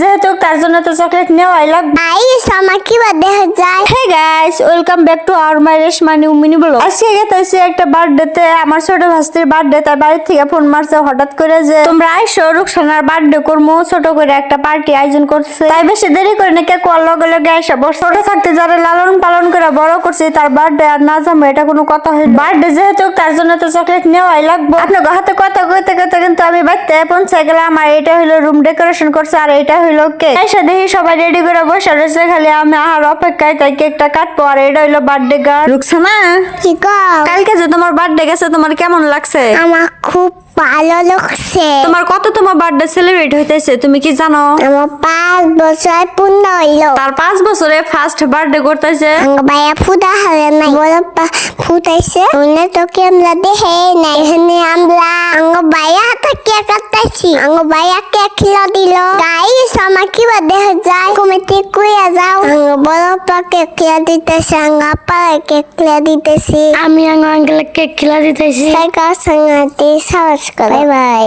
যেহেতু তার জন্য তো চকলেট নেওয়াই লাগবে। গাইস আমার কি দেখা যায়। Hey guys, welcome back to our my Reshma new mini blog. আজকে গেতেছি একটা বার্থডেতে, আমার ছোট ভাস্তির বার্থডে। তাই বাড়ি থেকে ফোন মারছে হঠাৎ করে যে তোমরা আইসো রুকসানার বার্থডে করবো, ছোট করে একটা পার্টি আয়োজন করছে। তাই বেশি দেরি করে না কে কোয়ার লগে লগে আইসা বস। ছোট থাকতে যারা লালন পালন করে বড় করছে তার বার্থডে আর না যাবো এটা কোনো কথা হইল। বার্থডে যেহেতু তার জন্য তো চকলেট নেওয়াই লাগবে। আপনার হাতে কথা কইতে কইতে কিন্তু আমি বাড়িতে পৌঁছে গেলাম। আর এটা হইলো রুম ডেকোরেশন করছে, আর এটা হইলো কেক। এসে দেখি সবাই রেডি করে বসে রয়েছে, খালি আমি আর অপেক্ষায়। তাই কেকটা কাটবো। আর এটা হইলো বার্থডে গার্ল রুকসানা। কি গো? কালকে যে তোমার বার্থডে গেছে, তোমার কেমন লাগছে? আমার খুব ভালো লাগছে। তোমার তোমার বার্থডে সেলিব্রেট হইতেছে তুমি কি জানো? আমার 5 বছর পূর্ণ হইলো। তার 5 বছরে ফার্স্ট বার্থডে করতেছে। ভাইয়া ফুটা হবে নাই, বড় ফুটাইছে উনি তো কেমলা দেখে নাই। এখানে আমরা ভাইয়া হাতে কেক কাটতেছি, ভাইয়া কেক খিলা দিল। গাইস আমার কি দেখা যায়, কমিটি কইয়া যাও। বড় পা কেক খিলা দিতেছে, আপা কেক খিলা দিতেছি, আমি আঙ্কেল কেক খিলা দিতেছি। সাইকা সঙ্গে সাহস করে। Bye bye.